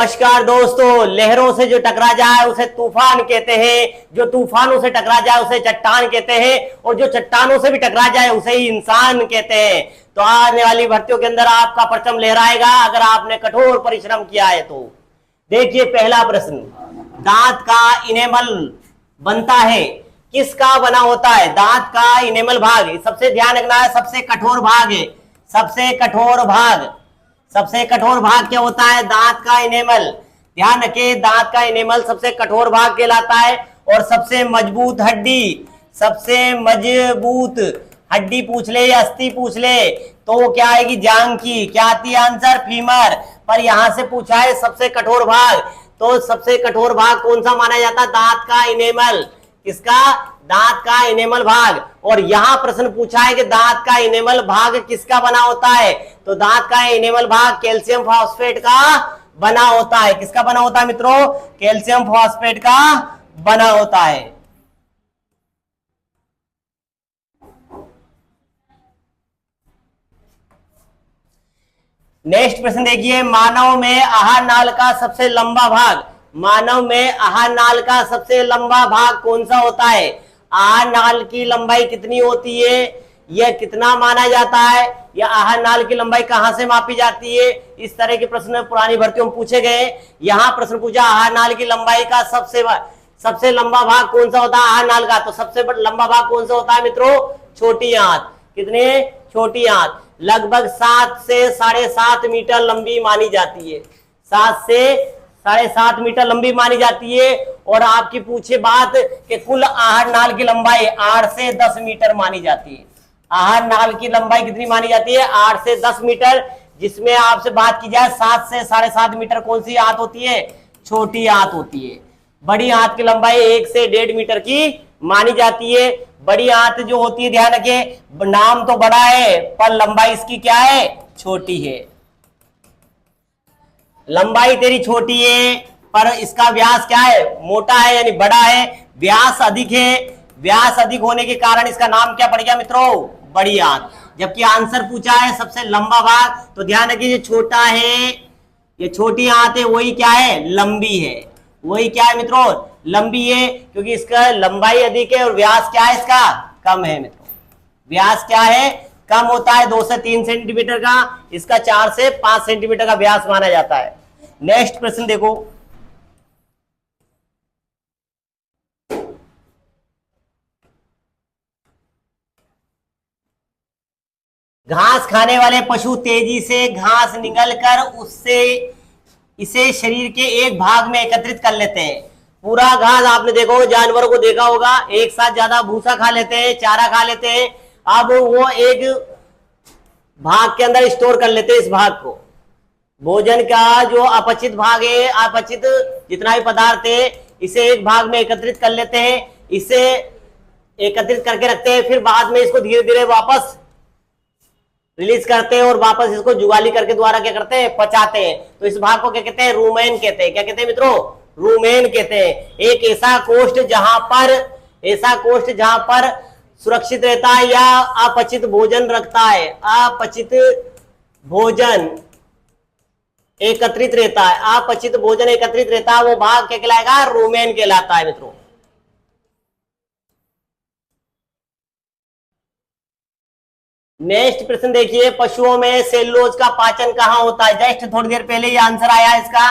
नमस्कार दोस्तों, लहरों से जो टकरा जाए उसे तूफान कहते हैं, जो तूफानों से टकरा जाए उसे चट्टान कहते हैं, और जो चट्टानों से भी टकरा जाए उसे ही इंसान कहते हैं। तो आने वाली भर्तियों के अंदर आपका परचम लहराएगा अगर आपने कठोर परिश्रम किया है तो। देखिए पहला प्रश्न, दांत का इनेमल बनता है, किसका बना होता है? दांत का इनेमल भाग, सबसे ध्यान रखना है, सबसे कठोर भाग है, सबसे कठोर भाग, सबसे कठोर भाग क्या होता है? दांत का इनेमल। ध्यान रखिए, दांत का इनेमल सबसे कठोर भाग कहलाता है। और सबसे मजबूत हड्डी, सबसे मजबूत हड्डी पूछ ले या अस्थि पूछ ले तो वो क्या आएगी? जांघ की। क्या आती है आंसर? फीमर। पर यहां से पूछा है सबसे कठोर भाग, तो सबसे कठोर भाग कौन सा माना जाता है? दांत का इनेमल। किसका? दांत का इनेमल भाग। और यहां प्रश्न पूछा है कि दांत का इनेमल भाग किसका बना होता है? तो दांत का इनेमल भाग कैल्शियम फॉस्फेट का बना होता है। किसका बना होता है मित्रों? कैल्शियम फॉस्फेट का बना होता है। नेक्स्ट प्रश्न देखिए, मानव में आहार नाल का सबसे लंबा भाग, मानव में आहार नाल का सबसे लंबा भाग कौन सा होता है? आहार नाल की लंबाई कितनी होती है? यह कितना माना जाता है? या आहार नाल की लंबाई कहां से मापी जाती है? इस तरह के प्रश्न पुरानी भर्तियों में पूछे गए। यहां प्रश्न पूछा आहार नाल की लंबाई का सबसे लंबा भाग कौन सा होता है आहार नाल का? तो सबसे लंबा भाग कौन सा होता है मित्रों? छोटी आंत। कितने? छोटी आंत। लगभग 7 से 7.5 मीटर लंबी मानी जाती है। 7 से 7.5 मीटर लंबी मानी जाती है। और आपकी पूछे बात कि कुल आहार नाल की लंबाई 8 से 10 मीटर मानी जाती है। आहार नाल की लंबाई कितनी मानी जाती है? 8 से 10 मीटर। जिसमें आपसे बात की जाए 7 से 7.5 मीटर कौन सी आंत होती है? छोटी आंत होती है। बड़ी आंत की लंबाई 1 से 1.5 मीटर की मानी जाती है। बड़ी आंत जो होती है, ध्यान रखिए, नाम तो बड़ा है पर लंबाई इसकी क्या है? छोटी है। लंबाई तेरी छोटी है पर इसका व्यास क्या है? मोटा है, यानी बड़ा है। व्यास अधिक है, व्यास अधिक होने के कारण इसका नाम क्या पड़ गया मित्रों? बड़ी आंत। जबकि आंसर पूछा है सबसे लंबा भाग, तो ध्यान रखिए, ये छोटा है, ये छोटी आंत है, वही क्या है? लंबी है। वही क्या है मित्रों? लंबी है, क्योंकि इसका लंबाई अधिक है और व्यास क्या है इसका? कम है मित्रों। व्यास क्या है? कम होता है, 2 से 3 सेंटीमीटर का। इसका 4 से 5 सेंटीमीटर का व्यास माना जाता है। नेक्स्ट प्रश्न देखो, घास खाने वाले पशु तेजी से घास निगलकर उससे इसे शरीर के एक भाग में एकत्रित कर लेते हैं। पूरा घास आपने देखो, जानवरों को देखा होगा, एक साथ ज्यादा भूसा खा लेते हैं, चारा खा लेते हैं। अब वो एक भाग के अंदर स्टोर कर लेते हैं। इस भाग को, भोजन का जो अपचित भाग है, अपचित जितना भी पदार्थ है, इसे एक भाग में एकत्रित कर लेते हैं। इसे एकत्रित करके रखते हैं, फिर बाद में इसको धीरे धीरे वापस रिलीज करते हैं और वापस इसको जुगाली करके द्वारा क्या करते हैं? पचाते हैं। तो इस भाग को क्या कहते हैं? रूमेन कहते हैं। क्या कहते हैं मित्रों? रूमेन कहते हैं। एक ऐसा कोष्ठ जहां पर सुरक्षित रहता है या अपचित भोजन रखता है, अपचित भोजन एकत्रित रहता है, अपचित भोजन एकत्रित रहता है, वो भाग क्या कहलाएगा? रूमेन कहलाता है मित्रों। नेक्स्ट प्रश्न देखिए, पशुओं में सेलुलोज का पाचन कहां होता है? जस्ट थोड़ी देर पहले ये आंसर आया इसका।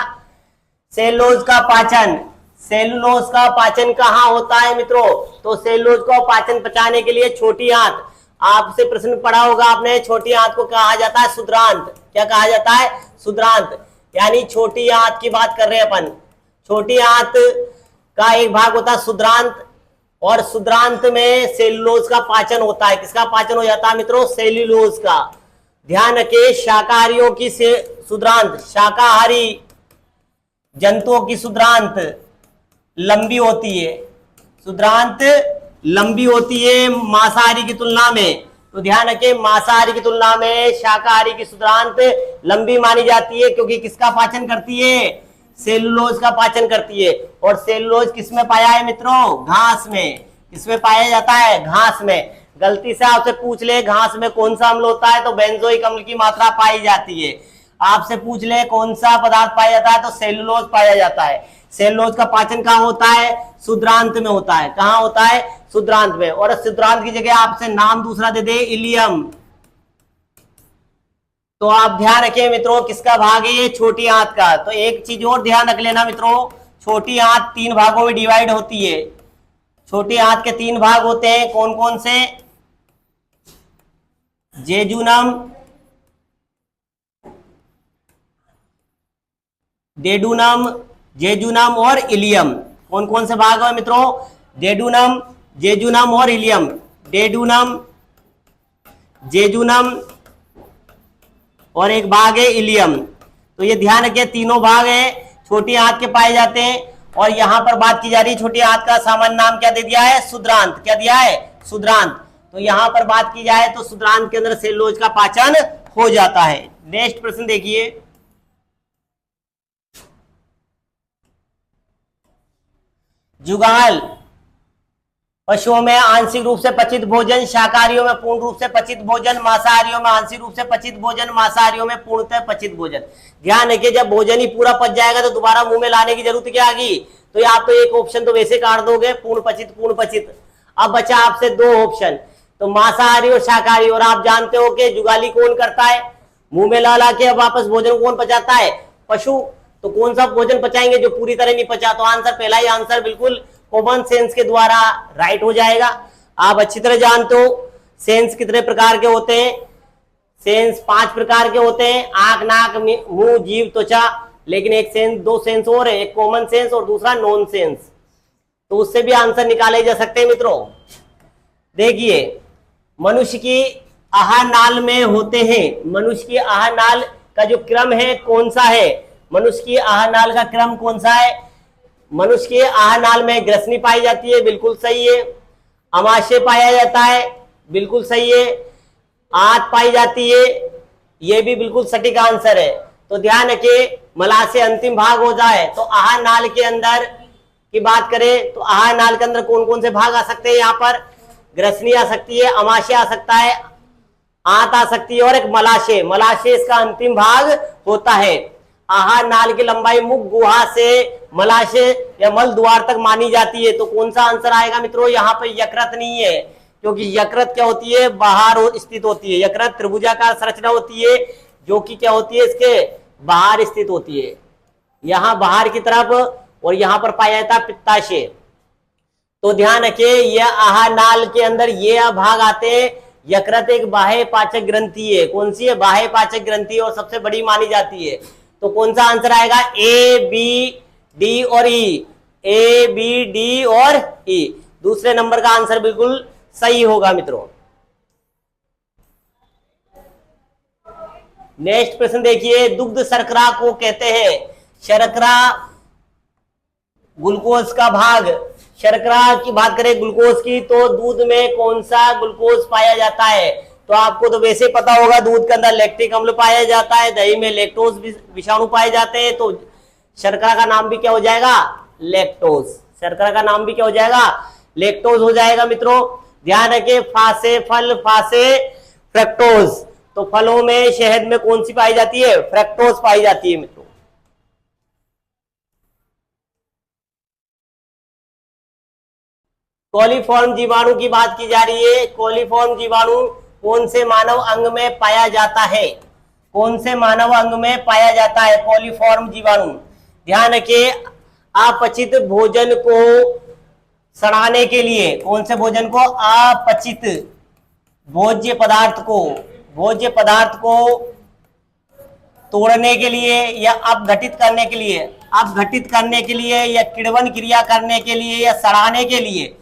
सेलुलोज का पाचन, सेलुलोज का पाचन कहां होता है मित्रों? तो सेलुलोज को पाचन पचाने के लिए छोटी आंत, आपसे प्रश्न पढ़ा होगा आपने, छोटी आंत को कहा जाता है सुद्रांत। क्या कहा जाता है? सुद्रांत। यानी छोटी आंत की बात कर रहे हैं अपन। छोटी आंत का एक भाग होता है सुद्रांत, और सुद्रांत में सेलुलोज का पाचन होता है। किसका पाचन हो जाता है मित्रों? सेल्यूलोज का। ध्यान रखिए, शाकाहारियों की सुद्रांत, शाकाहारी जंतुओं की सुद्रांत लंबी होती है। सुद्रांत लंबी होती है मांसाहारी की तुलना में। तो ध्यान रखिए, मांसाहारी की तुलना में शाकाहारी की सुद्रांत लंबी मानी जाती है, क्योंकि किसका पाचन करती है? सेलुलोज का पाचन करती है। और सेलुलोज किसमें पाया है मित्रों? घास में। किसमें पाया जाता है? घास में। गलती से आपसे पूछ ले घास में कौन सा अम्ल होता है, तो बेंजोइक अम्ल की मात्रा पाई जाती है। आपसे पूछ ले कौन सा पदार्थ पाया जाता है, तो सेलुलोज पाया जाता है। सेलुलोज का पाचन कहाँ होता है? शुद्रांत में होता है। कहाँ होता है? शुद्रांत में। और शुद्रांत की जगह आपसे नाम दूसरा दे दे, इलियम। तो आप ध्यान रखिए मित्रों, किसका भाग है ये? छोटी आंत का। तो एक चीज और ध्यान रख लेना मित्रों, छोटी आंत 3 भागों में डिवाइड होती है। छोटी आंत के 3 भाग होते हैं, कौन कौन से? जेजुनम, डेडुनम, जेजुनम और इलियम। कौन कौन से भाग है मित्रों? डेडुनम, जेजुनम और इलियम। डेडुनम, जेजुनम और एक भाग है इलियम। तो ये ध्यान रखिए, तीनों भाग है छोटी आंत के पाए जाते हैं। और यहां पर बात की जा रही है छोटी आंत का सामान्य नाम क्या दे दिया है? शुद्रांत। क्या दिया है? शुद्रांत। तो यहां पर बात की जाए तो शुद्रांत के अंदर सेलुलोज का पाचन हो जाता है। नेक्स्ट प्रश्न देखिए, जुगाल। पशुओं में आंशिक रूप से पचित भोजन, शाकाहारियों में पूर्ण रूप से पचित भोजन, मांसाहारियों में आंशिक रूप से पचित भोजन, मांसाहारियों में पूर्णतः पचित भोजन। ध्यान रखिए, जब भोजन ही पूरा पच जाएगा तो दोबारा मुंह में लाने की जरूरत क्या आ गई? तो आप तो एक ऑप्शन तो वैसे काट दोगे, पूर्ण पचित पूर्ण पचित। अब बचा आपसे 2 ऑप्शन, तो मांसाहारी और शाकाहारी। और आप जानते हो कि जुगाली कौन करता है? मुंह में ला ला के अब वापस भोजन कौन पचाता है? पशु। तो कौन सा भोजन पचाएंगे जो पूरी तरह नहीं पचा? तो आंसर, पहला ही आंसर बिल्कुल कॉमन सेंस के द्वारा राइट हो जाएगा। आप अच्छी तरह जानते हो सेंस कितने प्रकार के होते हैं। सेंस 5 प्रकार के होते हैं, आंख, नाक, मुंह, जीभ, त्वचा। लेकिन एक सेंस, 2 सेंस और है, एक कॉमन सेंस और दूसरा नॉन सेंस। तो उससे भी आंसर निकाले जा सकते हैं मित्रों। देखिए, मनुष्य की आहार नाल में होते हैं। मनुष्य की आहार नाल का जो क्रम है कौन सा है? मनुष्य की आहार नाल का क्रम कौन सा है? मनुष्य के आहार नाल में ग्रसनी पाई जाती है, बिल्कुल सही है। अमाशय पाया जाता है, बिल्कुल सही है। आंत पाई जाती है, यह भी बिल्कुल सटीक आंसर है। तो ध्यान रखिए, मलाशय अंतिम भाग हो जाए तो आहार नाल के अंदर की बात करें तो आहार नाल के अंदर कौन कौन से भाग आ सकते हैं? यहाँ पर ग्रसनी आ सकती है, अमाशय आ सकता है, आंत आ सकती है और एक मलाशय। मलाशय इसका अंतिम भाग होता है। आहार नाल की लंबाई मुख गुहा से मलाशय या मल द्वार तक मानी जाती है। तो कौन सा आंसर आएगा मित्रों? यहाँ पर यकृत नहीं है, क्योंकि यकृत क्या होती है? बाहर स्थित होती है। यकृत त्रिभुजाकार संरचना होती है जो कि क्या होती है? इसके बाहर स्थित होती है, यहाँ बाहर की तरफ। और यहाँ पर पाया जाता है पित्ताशय। तो ध्यान रखिए, यह आहार नाल के अंदर ये भाग आते हैं। यकृत एक बाह्य पाचक ग्रंथि है। कौन सी है? बाह्य पाचक ग्रंथि, और सबसे बड़ी मानी जाती है। तो कौन सा आंसर आएगा? ए, बी, डी और ई। ए, बी, डी और ई। दूसरे नंबर का आंसर बिल्कुल सही होगा मित्रों। नेक्स्ट प्रश्न देखिए, दुग्ध शर्करा को कहते हैं। शर्करा ग्लूकोज का भाग। शर्करा की बात करें ग्लूकोज की, तो दूध में कौन सा ग्लूकोज पाया जाता है? तो आपको तो वैसे पता होगा, दूध के अंदर लैक्टिक अम्ल पाया जाता है, दही में लैक्टोज विषाणु पाए जाते हैं। तो शर्करा का नाम भी क्या हो जाएगा? लैक्टोज। शर्करा का नाम भी क्या हो जाएगा? लैक्टोज हो जाएगा मित्रों। ध्यान रखिए, फासे फल, फासे फ्रक्टोज। तो फलों में, शहद में कौन सी पाई जाती है? फ्रक्टोज पाई जाती है मित्रों। कोलीफॉर्म जीवाणु की बात की जा रही है। कोलीफॉर्म जीवाणु कौन से मानव अंग में पाया जाता है? कौन से मानव अंग में पाया जाता है कोलीफॉर्म जीवाणु? ध्यान रखिए, अपचित भोजन को सड़ाने के लिए, कौन से भोजन को? अपचित भोज्य पदार्थ को तोड़ने के लिए या अपघटित करने के लिए या किण्वन क्रिया करने के लिए या सड़ाने के लिए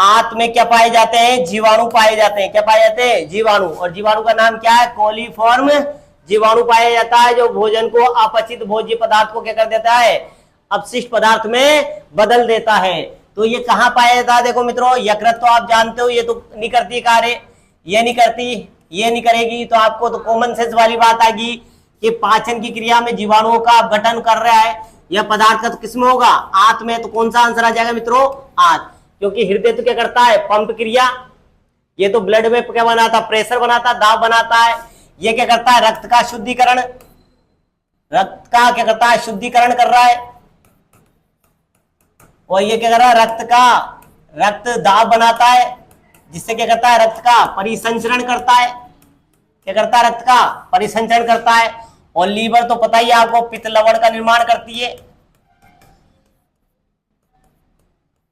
आंत में क्या पाए जाते हैं? जीवाणु पाए जाते हैं। क्या पाए जाते हैं? जीवाणु। और जीवाणु का नाम क्या है? कोलीफॉर्म जीवाणु पाया जाता है, जो भोजन को अपचित भोज्य पदार्थ को क्या कर देता है? अपशिष्ट पदार्थ में बदल देता है। तो ये कहाँ पाया जाता है? देखो मित्रों, यकृत तो आप जानते हो, ये तो नहीं करती कार्य, ये नहीं करती, ये नहीं करेगी। तो आपको तो कॉमन सेंस वाली बात आएगी कि पाचन की क्रिया में जीवाणुओं का अपघटन कर रहा है यह पदार्थ का, तो किसमें होगा? आंत में। तो कौन सा आंसर आ जाएगा मित्रों? आंत। क्योंकि हृदय तो क्या करता है? पंप क्रिया। ये तो ब्लड में क्या बनाता? प्रेशर बनाता, दाब बनाता है। ये क्या करता है, रक्त का शुद्धिकरण, रक्त का क्या करता है, शुद्धिकरण कर रहा है। और ये क्या कर रहा है, रक्त दाब बनाता है, जिससे क्या करता है, रक्त का परिसंचरण करता है। क्या करता है, रक्त का परिसंचरण करता है। और लीवर तो पता ही है आपको, पित्त लवण का निर्माण करती है।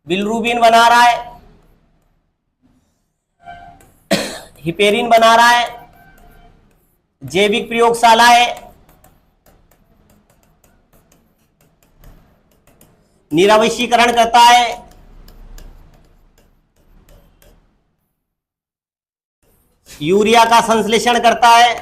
बिलिरुबिन बना रहा है, हिपेरिन बना रहा है, जैविक प्रयोगशाला है, निरावशीकरण करता है, यूरिया का संश्लेषण करता है।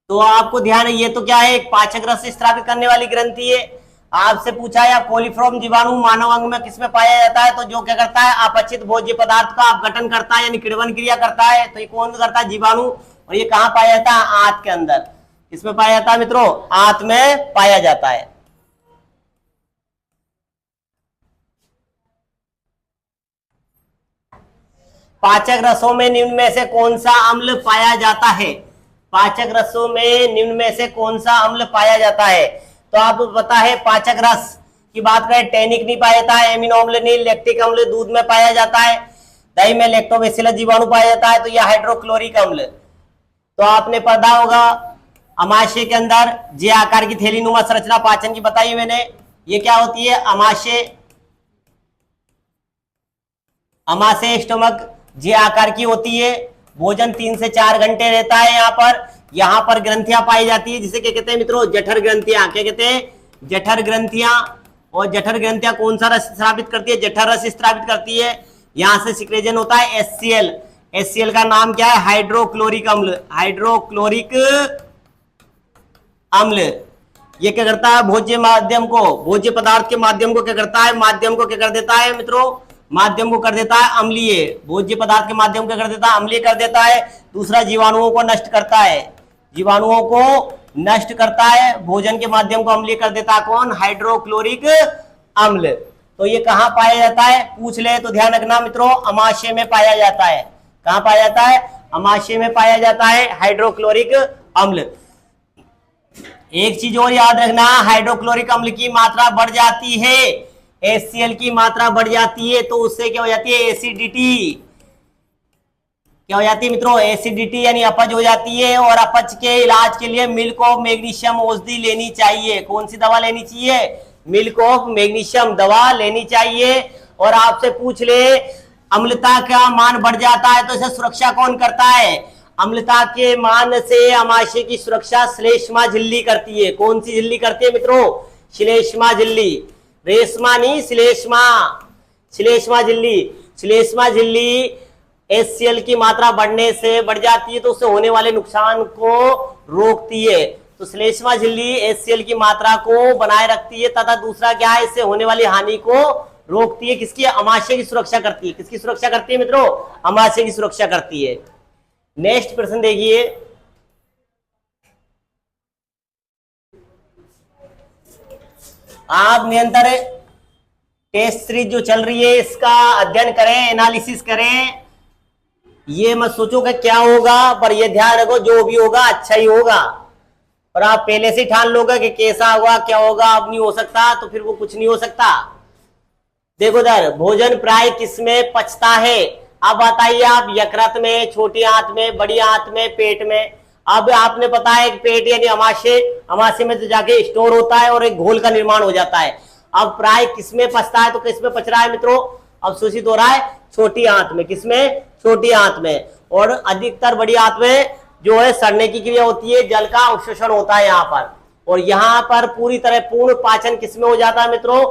तो आपको ध्यान है, ये तो क्या है, एक पाचक रस स्रावित करने वाली ग्रंथि है। आपसे पूछा है कोलिफॉर्म जीवाणु मानव अंग में किसमें पाया जाता है, तो जो क्या करता है, अपचित भोज्य पदार्थ का अपघटन करता है, यानी किण्वन क्रिया करता है। तो ये कौन करता है, जीवाणु। और ये कहां पाया जाता है, आंत के अंदर। इसमें पाया जाता है मित्रों, आंत में पाया जाता है। पाचक रसों में निम्न में से कौन सा अम्ल पाया जाता है, पाचक रसों में निम्न में से कौन सा अम्ल पाया जाता है। तो आपको पता है, पाचक रस की बात करें, टैनिक नहीं पाया जाता है, एमिनो अम्ल नहीं, लैक्टिक अम्ल दूध में पाया जाता है, दही में लैक्टोबैसिलस जीवाणु पाया जाता है, तो यह हाइड्रोक्लोरिक अम्ल। तो आपने पढ़ा होगा अमाशय के अंदर जे आकार की थैलीनुमा संरचना पाचन की बताई मैंने। ये क्या होती है, अमाशय स्टमक जे आकार की होती है। भोजन 3 से 4 घंटे रहता है। यहाँ पर ग्रंथियां पाई जाती है, जिसे क्या कहते हैं मित्रों, जठर ग्रंथियां। क्या कहते हैं, जठर ग्रंथियां। और जठर ग्रंथियां कौन सा रस स्रावित करती है, जठर रस स्रावित करती है। यहां से सिक्रेजन होता है HCl। HCl का नाम क्या है, हाइड्रोक्लोरिक अम्ल, हाइड्रोक्लोरिक अम्ल। ये क्या करता है, भोज्य माध्यम को, भोज्य पदार्थ के माध्यम को क्या करता है, माध्यम को क्या कर देता है मित्रों, माध्यम को कर देता है अम्लीय। भोज्य पदार्थ के माध्यम को कर देता है अम्लीय कर देता है। दूसरा, जीवाणुओं को नष्ट करता है, जीवाणुओं को नष्ट करता है। भोजन के माध्यम को अम्लीय कर देता है कौन, हाइड्रोक्लोरिक अम्ल। तो ये कहां पाया जाता है, पूछ ले तो ध्यान रखना मित्रों, अमाशय में पाया जाता है। कहां पाया जाता है, अमाशय में पाया जाता है हाइड्रोक्लोरिक अम्ल। एक चीज और याद रखना, हाइड्रोक्लोरिक अम्ल की मात्रा बढ़ जाती है, HCl की मात्रा बढ़ जाती है, तो उससे क्या हो जाती है, एसिडिटी। क्या हो जाती है मित्रों, एसिडिटी, यानी अपच हो जाती है। और अपच के इलाज के लिए मिल्क ऑफ मैग्नीशियम औषधि लेनी चाहिए। कौन सी दवा लेनी चाहिए, मिल्क ऑफ मैग्नीशियम दवा लेनी चाहिए। और आपसे पूछ ले, अम्लता का मान बढ़ जाता है तो इसे सुरक्षा कौन करता है, अम्लता के मान से अमाशय की सुरक्षा श्लेष्मा झिल्ली करती है। कौन सी झिल्ली करती है मित्रों, श्लेष्मा झिल्ली, रेशमा नहीं, श्लेष्मा, श्लेष्मा झिल्ली। श्लेष्मा झिल्ली HCl की मात्रा बढ़ने से बढ़ जाती है, तो उससे होने वाले नुकसान को रोकती है। तो श्लेष्मा झिल्ली HCl की मात्रा को बनाए रखती है, तथा दूसरा क्या है, इससे होने वाली हानि को रोकती है। किसकी, अमाशय की सुरक्षा करती है। किसकी सुरक्षा करती है मित्रों, अमाशय की सुरक्षा करती है। नेक्स्ट प्रश्न देखिए, आप निरंतर टेस्ट सीरीज जो चल रही है इसका अध्ययन करें, एनालिसिस करें। ये मत सोचो कि क्या होगा, पर ये ध्यान रखो जो भी होगा अच्छा ही होगा। और आप पहले से ठान लोगे कि कैसा होगा, क्या होगा, अब नहीं हो सकता, तो फिर वो कुछ नहीं हो सकता। देखो दर, भोजन प्राय किसमें पचता है। अब बताइए आप, यकृत में, छोटी आंत में, बड़ी आंत में, पेट में। अब आपने पता है पेट यानी अमाशय, अमाशय में तो जाके स्टोर होता है और एक घोल का निर्माण हो जाता है। अब प्राय किसमें पचता है, तो किसमें पच रहा है मित्रों, अवशोषित हो रहा है छोटी आंत में। किसमें, छोटी आंत में। और अधिकतर बड़ी आंत में जो है सड़ने की क्रिया होती है, जल का अवशोषण होता है यहाँ पर। और यहाँ पर पूरी तरह पूर्ण पाचन किसमें हो जाता है मित्रों,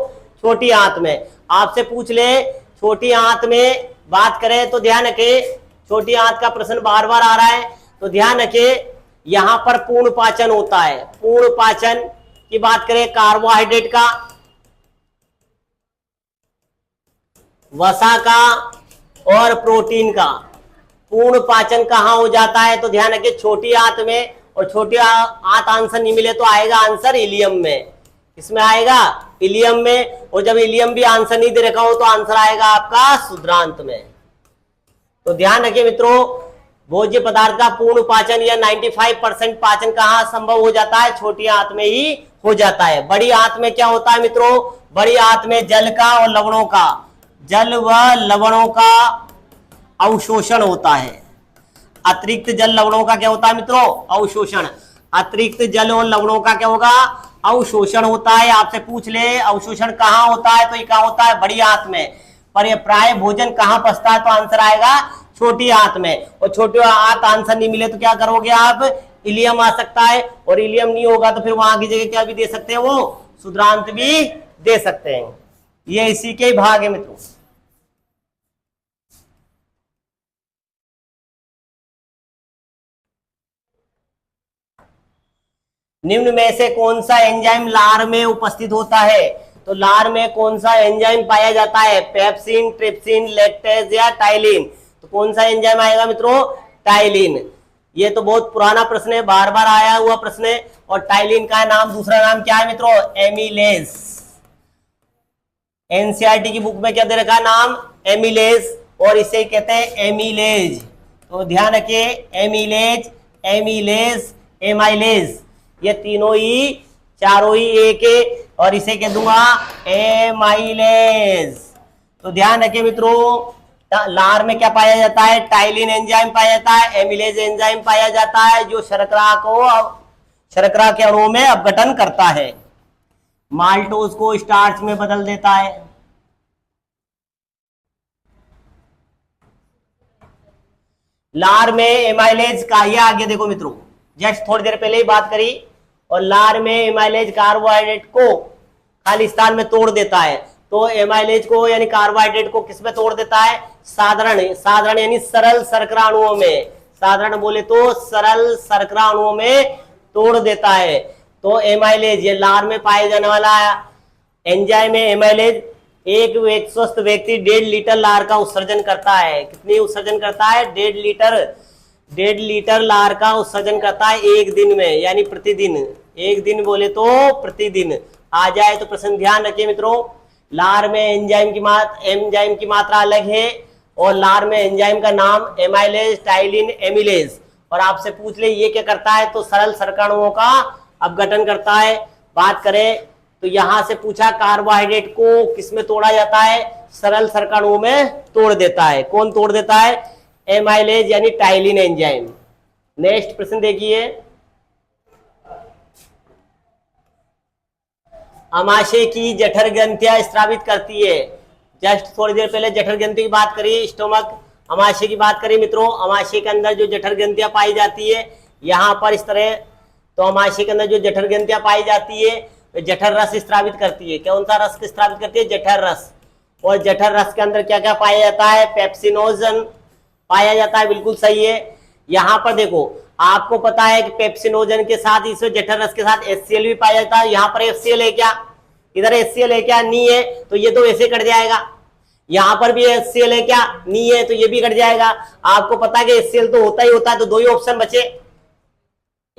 छोटी आंत में। आपसे पूछ ले, छोटी आंत में बात करें तो ध्यान रखे, छोटी आंत का प्रश्न बार बार आ रहा है, तो ध्यान रखे यहां पर पूर्ण पाचन होता है। पूर्ण पाचन की बात करें, कार्बोहाइड्रेट का, वसा का और प्रोटीन का पूर्ण पाचन कहां हो जाता है, तो ध्यान रखिए छोटी आंत में। और छोटी आंत आंसर नहीं मिले तो आएगा आंसर इलियम में। इसमें आएगा इलियम में। और जब इलियम भी आंसर नहीं दे रखा हो तो आंसर आएगा आपका शुद्रांत में। तो ध्यान रखिए मित्रों, भोज्य पदार्थ का पूर्ण पाचन या 95% पाचन कहाँ संभव हो जाता है? छोटी आंत में ही हो जाता है। बड़ी आंत में क्या होता है मित्रों? बड़ी आंत में जल का और लवणों का, जल व लवणों का अवशोषण होता है। अतिरिक्त जल लवणों का क्या होता है मित्रों? अवशोषण। अतिरिक्त जल और लवणों का क्या होगा? अवशोषण होता है। आपसे पूछ ले अवशोषण कहाँ होता है, तो ये कहाँ होता है? बड़ी आंत में। पर ये प्राय भोजन कहाँ पचता है, तो आंसर आएगा छोटी आंत में। और छोटी आंत आंसर नहीं मिले तो क्या करोगे आप? इलियम आ सकता है, और इलियम नहीं होगा तो फिर वहां की जगह क्या भी दे सकते हैं? वो क्षुद्रांत भी दे सकते हैं। ये इसी के भाग है मित्रों। निम्न में से कौन सा एंजाइम लार में उपस्थित होता है? तो लार में कौन सा एंजाइम पाया जाता है? पेप्सिन, ट्रिप्सिन, लैक्टेज या टाइलिन? तो कौन सा एंजाइम आएगा मित्रों? टाइलिन। ये तो बहुत पुराना प्रश्न है, बार बार आया हुआ प्रश्न है। और टाइलिन का नाम, दूसरा नाम क्या है मित्रों? एमिलेज। एनसीईआरटी की बुक में क्या दे रखा है नाम? एमिलेज, और इसे कहते हैं एमिलेज। तो ध्यान रखिए, एमिलेज, एमिलेज, एमाइलेज, ये तीनों ही, चारों ही एक है, और इसे कह दूंगा एमाइलेज। तो ध्यान रखिए मित्रों, लार में क्या पाया जाता है? टाइलिन एंजाइम पाया जाता है, एमिलेज एंजाइम पाया जाता है, जो शर्करा के अणुओं में अपघटन करता है, माल्टोज को स्टार्च में बदल देता है। लार में एमाइलेज का, ये आगे देखो मित्रों, जस्ट थोड़ी देर पहले ही बात करी। और लार में एमाइलेज कार्बोहाइड्रेट को खालिस्तान में तोड़ देता है। तो एमाइलेज को यानी कार्बोहाइड्रेट को किस में तोड़ देता है? साधारण यानी सरल शर्करा अणुओं में, साधारण बोले तो सरल शर्करा अणुओं में तोड़ देता है। तो एमाइलेज ये लार में पाए जाने वाला एंजाइम है एमाइलेज। एक स्वस्थ व्यक्ति 1.5 लीटर लार का उत्सर्जन करता है। कितनी उत्सर्जन करता है? 1.5 लीटर लार का उत्सर्जन करता है एक दिन में, यानी प्रतिदिन। एक दिन बोले तो प्रतिदिन आ जाए तो प्रश्न ध्यान रखिए मित्रों। लार में एंजाइम की मात्रा अलग है, और लार में एंजाइम का नाम एमाइलेज, टाइलिन, एमिलेज। और आपसे पूछ ले ये क्या करता है, तो सरल शर्करा अणुओं का अपघटन करता है। बात करें तो यहां से पूछा कार्बोहाइड्रेट को किस में तोड़ा जाता है? सरल शर्करा अणुओं में तोड़ देता है। कौन तोड़ देता है? एमाइलेज यानी टाइलिन एंजाइम। नेक्स्ट प्रश्न देखिए, अमाशय की जठर ग्रंथियां स्रावित करती है। जस्ट थोड़ी देर पहले जठर ग्रंथि की बात करी, स्टोमक अमाशय की बात करी मित्रों। अमाशय के अंदर जो जठर ग्रंथियां पाई जाती है, यहां पर इस तरह, तो अमाशय के अंदर जो जठर ग्रंथियां पाई जाती है जठर रस स्रावित करती है। कौन सा रस स्रावित करती है? जठर रस। और जठर रस के अंदर क्या क्या पाया जाता है? पेप्सिनोजन पाया जाता है, बिल्कुल सही है। यहां पर देखो, आपको पता है कि पेप्सिनोजन के साथ, इसमें जठर रस के साथ HCl भी पाया जाता है। यहाँ पर HCl है क्या? इधर HCl है क्या? नहीं है, तो ये तो ऐसे कट जाएगा। यहाँ पर भी HCl है क्या? नहीं है, तो ये भी कट जाएगा। आपको पता है कि HCl तो होता ही होता है, तो दो ही ऑप्शन बचे,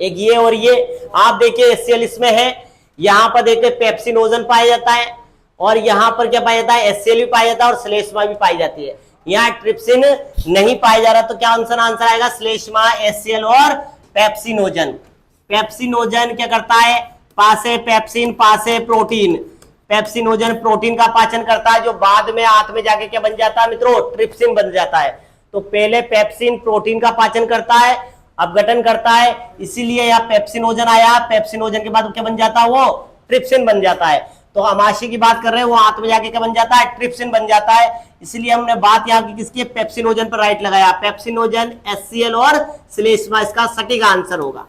एक ये और ये। आप देखिए HCl इसमें है, यहाँ पर देखिए पेप्सिनोजन पाया जाता है, और यहाँ पर क्या पाया जाता है? HCl भी पाया जाता है, और श्लेष्मा भी पाई जाती है। यहाँ ट्रिप्सिन नहीं पाया जा रहा, तो क्या आंसर आएगा? श्लेष्मा, HCl और पेप्सिनोजन। पेप्सिनोजन क्या करता है? पासे पेप्सिन, पासे प्रोटीन। पेप्सिनोजन प्रोटीन का पाचन करता है, जो बाद में आंत में जाके क्या बन जाता है मित्रों? ट्रिप्सिन बन जाता है। तो पहले पेप्सिन प्रोटीन का पाचन करता है, अपघटन करता है, इसीलिए यहाँ पेप्सिनोजन आया। पेप्सिनोजन के बाद क्या बन जाता है? वो ट्रिप्सिन बन जाता है। तो अमाशय की बात कर रहे हैं, वो आंत में जाके क्या बन जाता है? ट्रिप्सिन बन जाता है। इसलिए हमने बात यहाँ की किसकी? पेप्सिनोजन पर राइट लगाया। पेप्सिनोजन, HCl और श्लेष्मा इसका सटीक आंसर होगा।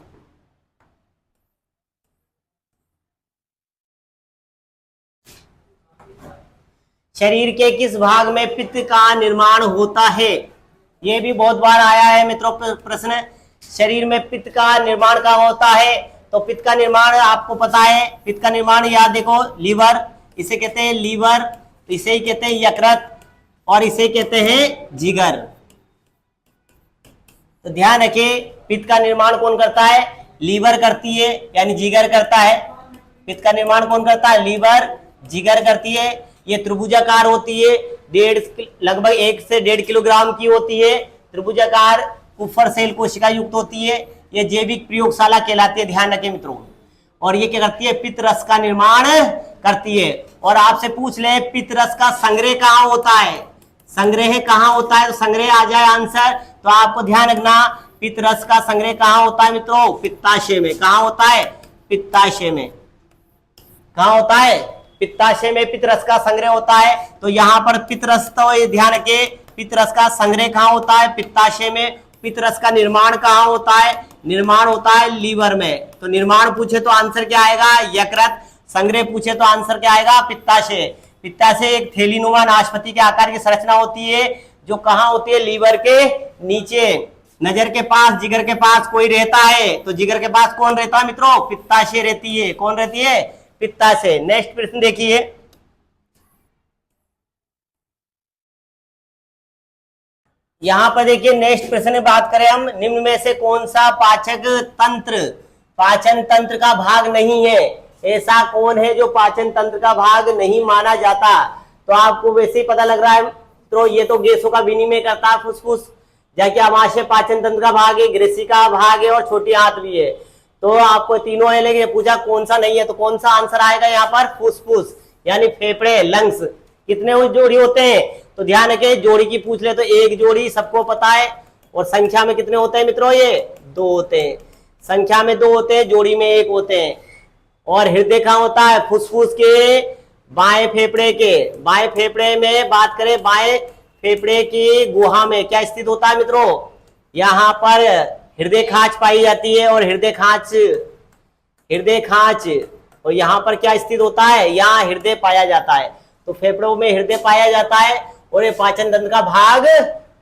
शरीर के किस भाग में पित्त का निर्माण होता है? यह भी बहुत बार आया है मित्रों प्रश्न। शरीर में पित्त का निर्माण कहाँ होता है? तो पित्त का निर्माण आपको पता है, पित्त का निर्माण याद देखो, लीवर, इसे कहते हैं लीवर, इसे ही कहते हैं यकृत, और इसे कहते हैं जिगर। तो ध्यान रखिए, पित्त का निर्माण कौन करता है? लीवर करती है, यानी जिगर करता है। पित्त का निर्माण कौन करता है? लीवर, जिगर करती है। ये त्रिभुजाकार होती है, लगभग 1 से 1.5 किलोग्राम की होती है। त्रिभुजाकार कुफर सेल कोशिका युक्त होती है। ये जैविक प्रयोगशाला कहलाती है, ध्यान रखें मित्रों। और ये क्या करती है, पित्त रस का निर्माण करती है। और आपसे पूछ ले पित्त रस का संग्रह कहाँ होता है, संग्रह कहाँ होता है, तो संग्रह आ जाए आंसर। तो आपको ध्यान रखना, पित्त रस का संग्रह कहाँ होता है मित्रों, पित्ताशय में। कहाँ होता है, पित्ताशय में। कहाँ होता है, पित्ताशय में पित्त रस का संग्रह होता है। तो यहाँ पर पित्त रस, तो ये ध्यान रखे, पित्त रस का संग्रह कहाँ होता है, पित्ताशय में। पित्त रस का निर्माण कहाँ होता है, निर्माण होता है लीवर में। तो निर्माण पूछे तो आंसर क्या आएगा, यकृत। संग्रह पूछे तो आंसर क्या आएगा, पित्ताशय। पित्ताशय एक थैलीनुमा नाशपाती के आकार की संरचना होती है, जो कहाँ होती है, लीवर के नीचे, नजर के पास, जिगर के पास कोई रहता है। तो जिगर के पास कौन रहता है मित्रों, पित्ताशय रहती है। कौन रहती है, पित्ताशय। नेक्स्ट प्रश्न देखिए, यहां पर देखिए नेक्स्ट प्रश्न में बात करें हम, निम्न में से कौन सा पाचक तंत्र पाचन तंत्र का भाग नहीं है। ऐसा कौन है जो पाचन तंत्र का भाग नहीं माना जाता। तो आपको वैसे ही पता लग रहा है तो ये तो गैसों का विनिमय करता है फुसफुस, जबकि आमाशय पाचन तंत्र का भाग है, ग्रेसिका भाग है और छोटी आंत भी है। तो आपको तीनों है, लेकिन पूछा कौन सा नहीं है, तो कौन सा आंसर आएगा यहाँ पर, फुसफुस यानी फेफड़े, लंग्स। कितने जोड़ी होते हैं, तो ध्यान रखें, जोड़ी की पूछ ले तो एक जोड़ी सबको पता है। और संख्या में कितने होते हैं मित्रों, ये 2 होते हैं। संख्या में 2 होते हैं, जोड़ी में 1 होते हैं। और हृदय कहाँ होता है, फुसफुस के बाएं फेफड़े के, बाएं फेफड़े में बात करें, बाएं फेफड़े की गुहा में क्या स्थित होता है मित्रों, यहाँ पर हृदय खांच पाई जाती है। और हृदय खांच और यहाँ पर क्या स्थित होता है, यहाँ हृदय पाया जाता है। तो फेफड़ों में हृदय पाया जाता है और ये पाचन तंत्र का भाग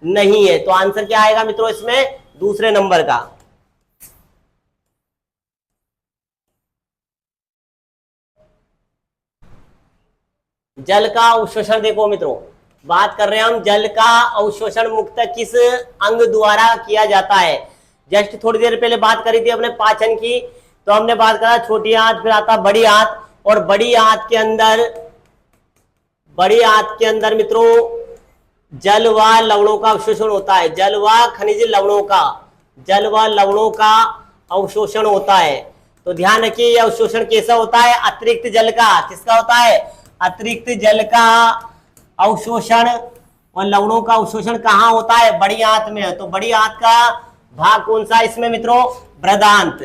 नहीं है। तो आंसर क्या आएगा मित्रों इसमें, दूसरे नंबर का। जल का अवशोषण देखो मित्रों, बात कर रहे हैं हम, जल का अवशोषण मुख्यतः किस अंग द्वारा किया जाता है। जस्ट थोड़ी देर पहले बात करी थी अपने पाचन की, तो हमने बात करा छोटी आंत, फिर आता बड़ी आंत। और बड़ी आंत के अंदर मित्रों जल व लवणों का अवशोषण होता है। जल व खनिज लवणों का अवशोषण होता है। तो ध्यान रखिए, यह अवशोषण कैसा होता है, अतिरिक्त जल का, किसका होता है, अतिरिक्त जल का अवशोषण। और लवणों का अवशोषण कहाँ होता है, बड़ी आंत में। तो बड़ी आंत का भाग कौन सा इसमें मित्रों, बृहदांत।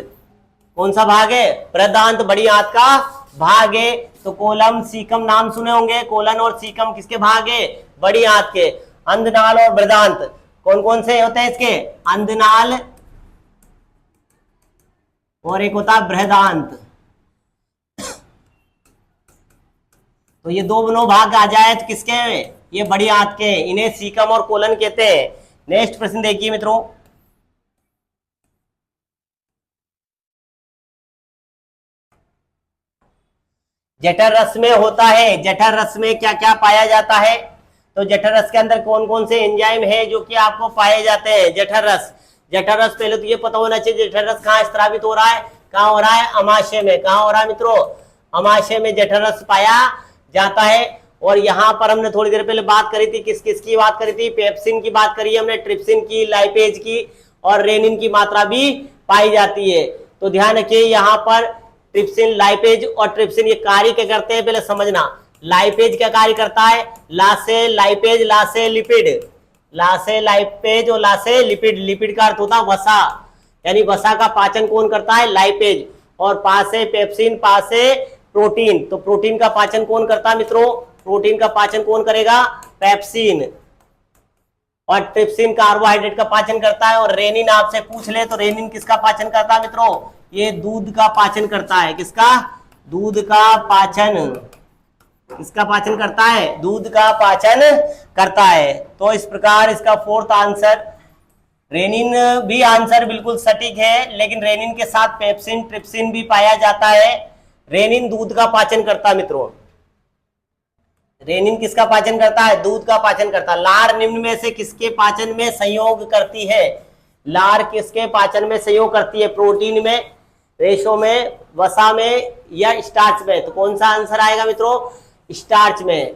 कौन सा भाग है, बृहदांत बड़ी आंत का भाग है। तो कोलम सीकम नाम सुने होंगे, कोलन और सीकम किसके भाग है, बड़ी आंत के। अंधनाल और बृहदांत कौन कौन से होते हैं इसके, अंधनाल और एक होता है बृहदांत। तो ये दोनों भाग आ जाए तो किसके, ये बड़ी आंत के, इन्हें सीकम और कोलन कहते हैं। नेक्स्ट प्रश्न देखिए मित्रों, जठर रस में होता है, जठर रस में क्या क्या पाया जाता है। तो जठर रस के अंदर कौन कौन से एंजाइम है जो कि आपको पाए जाते हैं। जठर रस पहले तो ये पता होना चाहिए जठर रस कहाँ स्त्रावित हो रहा है, कहाँ हो रहा है, अमाशय में। कहाँ हो रहा है मित्रों, अमाशय में जठर रस पाया जाता है। और यहाँ पर हमने थोड़ी देर पहले बात करी थी, किस किस की बात करी थी, पेप्सिन की बात करी हमने, ट्रिप्सिन की, लाइपेज की और रेनिन की मात्रा भी पाई जाती है। तो ध्यान रखिए, यहाँ पर ट्रिप्सिन, लाइपेज और ट्रिप्सिन ये कार्य क्या करते हैं पहले समझना। लाइपेज क्या कार्य करता है, लासे लाइपेज, लासे लिपिड, लासे लाइपेज और लासे लिपिड। लिपिड का अर्थ होता है वसा, यानी वसा का पाचन कौन करता है, लाइपेज। और पासे पेप्सिन, पासे प्रोटीन। तो प्रोटीन का पाचन कौन करता है मित्रों, प्रोटीन का पाचन कौन करेगा, पेप्सिन। और ट्रिप्सिन कार्बोहाइड्रेट का पाचन करता है। और रेनिन आपसे पूछ ले तो रेनिन किसका पाचन करता है मित्रों, ये दूध का पाचन करता है। किसका, दूध का पाचन, किसका पाचन करता है, दूध का पाचन करता है। तो इस प्रकार इसका फोर्थ आंसर, रेनिन भी आंसर बिल्कुल सटीक है, लेकिन रेनिन के साथ पेप्सिन, ट्रिप्सिन भी पाया जाता है। रेनिन दूध का पाचन करता है मित्रों, रेनिन किसका पाचन करता है, दूध का पाचन करता है। लार निम्न में से किसके पाचन में सहयोग करती है, लार किसके पाचन में सहयोग करती है, प्रोटीन में, रेशो में, वसा में या स्टार्च में। तो कौन सा आंसर आएगा मित्रों, स्टार्च में।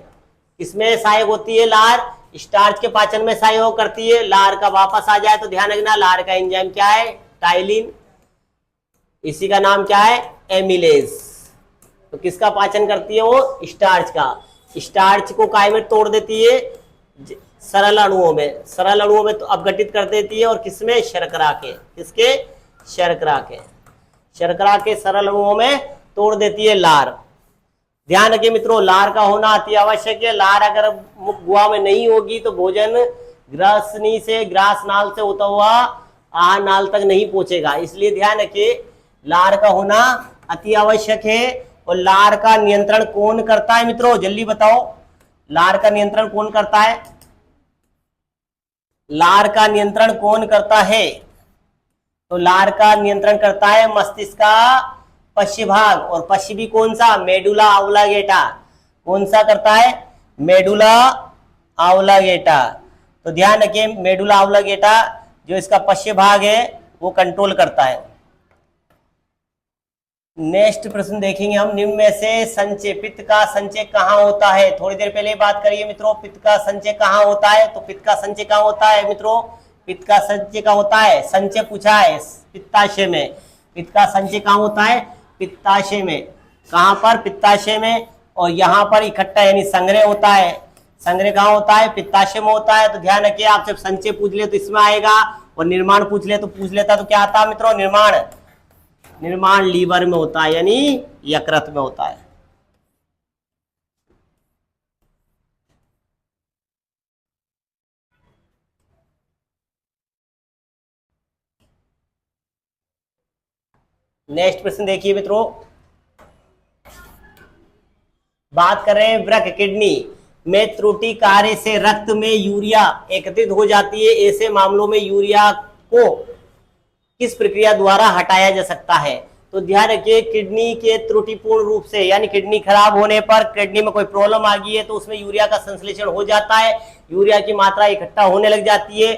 किसमें सहायक होती है लार? स्टार्च के पाचन में सहयोग करती है। लार का वापस आ जाए तो ध्यान रखना, लार का एंजाइम क्या है? टाइलिन। इसी का नाम क्या है? एमिलेज। तो किसका पाचन करती है वो? स्टार्च का। स्टार्च को काय में तोड़ देती है? सरल अणुओं में। सरल अणुओं में तो अपघटित कर देती है। और किसमें? शर्करा के। किसके? शर्करा के। शर्करा के सरल अणुओं में तोड़ देती है लार। ध्यान रखिए मित्रों, लार का होना अति आवश्यक है। लार अगर मुख गुहा में नहीं होगी तो भोजन ग्रासनी से, ग्रास नाल से होता हुआ आहार नाल तक नहीं पहुंचेगा। इसलिए ध्यान रखिए, लार का होना अति आवश्यक है। और लार का नियंत्रण कौन करता है मित्रों? जल्दी बताओ, लार का नियंत्रण कौन करता है? लार का नियंत्रण कौन करता है? तो लार का नियंत्रण करता है मस्तिष्क का पश्चिमी भाग। और पश्चिमी कौन सा? Medulla oblongata. कौन सा करता है? Medulla oblongata. तो ध्यान रखिए, मेडुला ऑब्लांगेटा जो इसका पश्चिमी भाग है वो कंट्रोल करता है। नेक्स्ट प्रश्न देखेंगे हम, निम्न में से संचय, पित्त का संचय कहाँ होता है? थोड़ी देर पहले बात करिए मित्रों, पित्त का संचय कहाँ होता है? तो पित्त का संचय कहाँ होता है मित्रों? पित्त का संचय कहाँ होता है? संचय पूछा है पित्ताशय में। पित्त का संचय कहाँ होता है? पित्ताशय में। कहाँ पर? पित्ताशय में। और यहाँ पर इकट्ठा यानी संग्रह होता है। संग्रह कहाँ होता है? पित्ताशय में होता है। तो ध्यान रखिए, आपसे संचय पूछ ले तो इसमें आएगा, और निर्माण पूछ ले तो पूछ लेता तो क्या आता मित्रों? निर्माण। निर्माण लीवर में होता है, यानी यकृत में होता है। नेक्स्ट प्रश्न देखिए मित्रों, बात कर रहे हैं वृक्क, किडनी में त्रुटि कार्य से रक्त में यूरिया एकत्रित हो जाती है। ऐसे मामलों में यूरिया को किस प्रक्रिया द्वारा हटाया जा सकता है? तो ध्यान रखिए, किडनी के त्रुटिपूर्ण रूप से, यानी किडनी खराब होने पर, किडनी में कोई प्रॉब्लम आ गई है तो उसमें यूरिया का संश्लेषण हो जाता है, यूरिया की मात्रा इकट्ठा होने लग जाती है।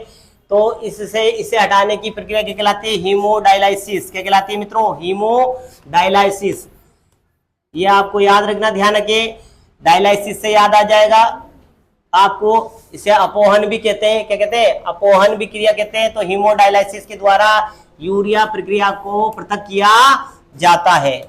तो इसे हटाने की प्रक्रिया क्या कहलाती है? हीमोडायलाइसिस। क्या कहलाती है मित्रों? हीमोडायलाइसिस। ये आपको याद रखना, ध्यान रखिए, डायलाइसिस से याद आ जाएगा आपको। इसे अपोहन भी कहते हैं। क्या कहते हैं? अपोहन भी क्रिया कहते हैं। तो हीमोडायलाइसिस के द्वारा यूरिया प्रक्रिया को पृथक किया जाता है।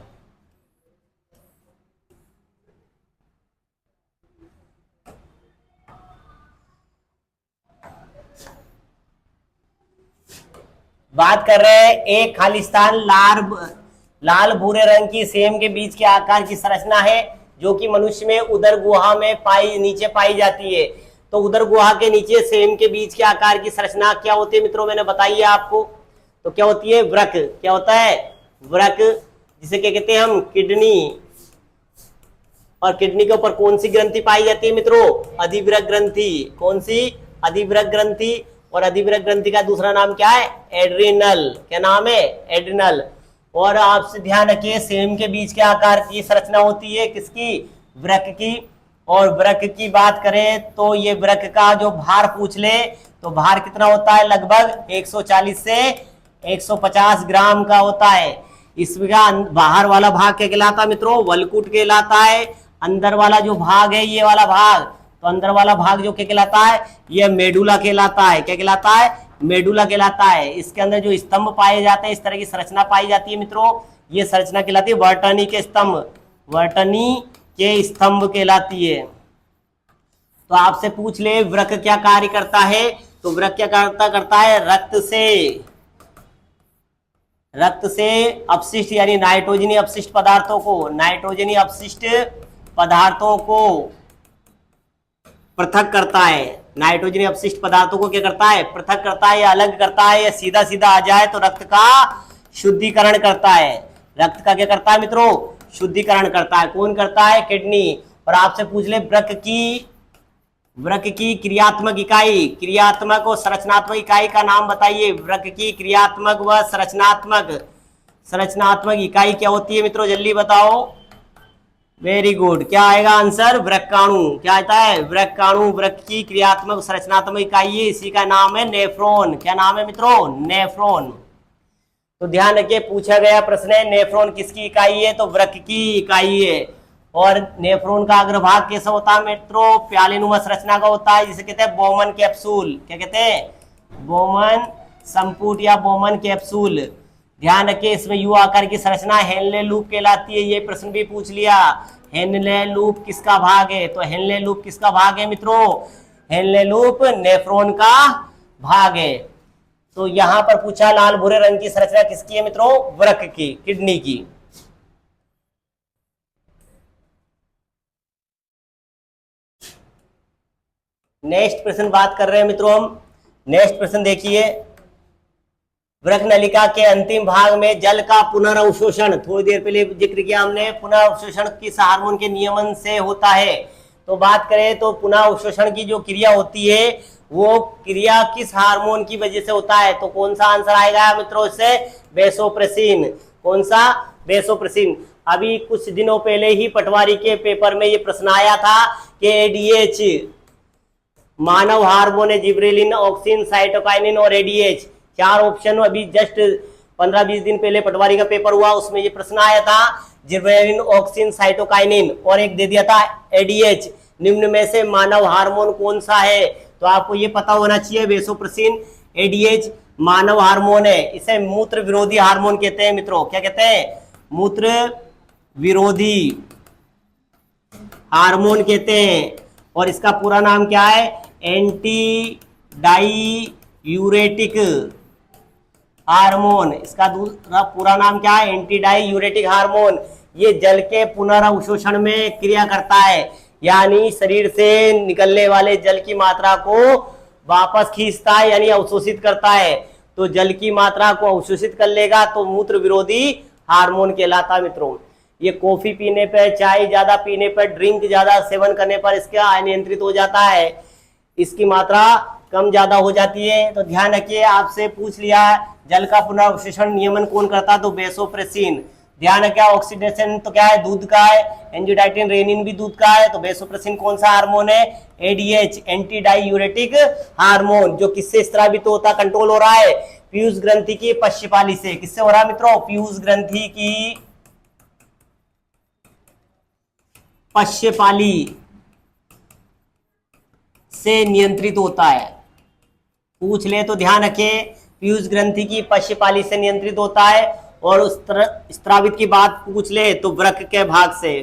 बात कर रहे हैं, एक खालिस्तान लाल भूरे रंग की सेम के बीच के आकार की संरचना है जो कि मनुष्य में उदर गुहा में नीचे पाई जाती है। तो उदर गुहा के नीचे सेम के बीच के आकार की संरचना क्या होती है मित्रों? मैंने बताई है आपको। तो क्या होती है? वृक्क। क्या होता है? वृक्क, जिसे क्या कहते हैं हम? किडनी। और किडनी के ऊपर कौन सी ग्रंथि पाई जाती है मित्रों? अधिवृक्क ग्रंथि। कौन सी? अधिवृक्क ग्रंथि। और अधिवृक्क ग्रंथि का दूसरा नाम क्या है? एड्रिनल। क्या नाम है? एड्रिनल। और आपसे ध्यान रखिए, सेम के बीच के आकार की संरचना होती है किसकी? वृक्क की। और वृक्क की बात करें तो ये वृक्क का जो भार पूछ ले तो भार कितना होता है? लगभग 140 से 150 ग्राम का होता है। इसका बाहर वाला भाग क्या कहलाता है मित्रों? वलकुट कहलाता है। अंदर वाला जो भाग है, ये वाला भाग, तो अंदर वाला भाग जो क्या कहलाता है? ये मेडुला कहलाता है। क्या कहलाता है? मेडुला कहलाता है। इसके अंदर जो स्तंभ पाए जाते हैं, इस तरह की संरचना पाई जाती है मित्रों, ये संरचना कहलाती है वर्तनी के स्तंभ। वर्तनी के स्तंभ कहलाती है। तो आपसे पूछ ले वृक्क क्या कार्य करता है? तो वृक्क क्या करता है? रक्त से अपशिष्ट यानी नाइट्रोजनी अपशिष्ट पदार्थों को पृथक करता है। नाइट्रोजनी अपशिष्ट पदार्थों को क्या करता है? पृथक करता है या अलग करता है, या सीधा सीधा आ जाए तो रक्त का शुद्धिकरण करता है। रक्त का क्या करता है मित्रों? शुद्धिकरण करता है। कौन करता है? किडनी। और आपसे पूछ ले वृक्क की क्रियात्मक इकाई, क्रियात्मक और संरचनात्मक इकाई का नाम बताइए। वृक्क की क्रियात्मक व संरचनात्मक इकाई क्या होती है मित्रों? जल्दी बताओ। Very good. क्या आएगा आंसर? वृक्काणु। क्या आता है? वृक्काणु। वृक्क की क्रियात्मक संरचनात्मक इकाई है, इसी का नाम है नेफ्रॉन। क्या नाम है मित्रों? नेफ्रॉन। तो ध्यान रखिए, पूछा गया प्रश्न है नेफ्रॉन किसकी इकाई है? तो वृक्क की इकाई है। और नेफ्रॉन का अग्रभाग कैसा होता है मित्रों? प्यालेनुमा संरचना का होता है, जिसे कहते हैं बोमन कैप्सूल। क्या कहते हैं? बोमन संपुट या बोमन कैप्सूल। ध्यान रखिए, इसमें यू आकार की संरचना हेनले लूप कहलाती है। ये प्रश्न भी पूछ लिया, हेनले लूप किसका भाग है? तो हेनले लूप किसका भाग है मित्रों? हेनले लूप नेफ्रॉन का भाग है। तो यहां पर पूछा लाल भूरे रंग की संरचना किसकी है मित्रों? वृक्क की, किडनी की। नेक्स्ट प्रश्न बात कर रहे हैं मित्रों हम। नेक्स्ट प्रश्न देखिए, वृक्क नलिका के अंतिम भाग में जल का पुनर्अवशोषण, थोड़ी देर पहले जिक्र किया हमने, पुनर्अवशोषण किस हार्मोन के नियमन से होता है? तो बात करें तो पुनर्अवशोषण की जो क्रिया होती है वो क्रिया किस हार्मोन की वजह से होता है? तो कौन सा आंसर आएगा मित्रों इससे? वेसोप्रेसिन। कौन सा? वेसोप्रेसिन। अभी कुछ दिनों पहले ही पटवारी के पेपर में ये प्रश्न आया था कि एडीएच मानव हार्मोन है, जिब्रेलिन, ऑक्सिन, साइटोकाइनिन और एडीएच, 4 ऑप्शन अभी जस्ट 15-20 दिन पहले पटवारी का पेपर हुआ, उसमें ये प्रश्न आया था जिब्रेलिन, ऑक्सिन, साइटोकाइनिन और एक दे दिया था एडीएच। निम्न में से मानव हार्मोन कौन सा है? तो आपको ये पता होना चाहिए, वेसोप्रेसिन एडीएच मानव हार्मोन है। इसे मूत्र विरोधी हार्मोन कहते हैं मित्रों। क्या कहते हैं? मूत्र विरोधी हार्मोन कहते हैं। और इसका पूरा नाम क्या है? Anti diuretic hormone. इसका दूसरा पूरा नाम क्या है? Anti diuretic hormone. ये जल के पुनर्अवशोषण में क्रिया करता है, यानी शरीर से निकलने वाले जल की मात्रा को वापस खींचता है, यानी अवशोषित करता है। तो जल की मात्रा को अवशोषित कर लेगा तो मूत्र विरोधी हार्मोन कहलाता है मित्रों। ये कॉफी पीने पर, चाय ज्यादा पीने पर, ड्रिंक ज्यादा सेवन करने पर इसका अनियंत्रित हो जाता है, इसकी मात्रा कम ज्यादा हो जाती है। तो ध्यान रखिए, आपसे पूछ लिया जल का पुनर्अवशोषण नियमन कौन करता? तो वेसोप्रेसिन। ध्यान रखिए, ऑक्सीडेशन तो क्या है? दूध का है। एंजियोडाइटिन रेनिन भी दूध का है। तो वेसोप्रेसिन कौन सा हार्मोन है? एडीएच, एंटी डाईयूरेटिक हार्मोन, जो किससे स्रावित होता, कंट्रोल हो रहा है? पीयूष ग्रंथि की पश्चपाली से। किससे हो रहा है मित्रों? पीयूष ग्रंथि की पश्चपाली से नियंत्रित होता है। पूछ ले तो ध्यान रखें, पीयूष ग्रंथि की पश्चपाली से नियंत्रित होता है। और उस स्रावित की बात पूछ ले तो वृक्क के भाग से।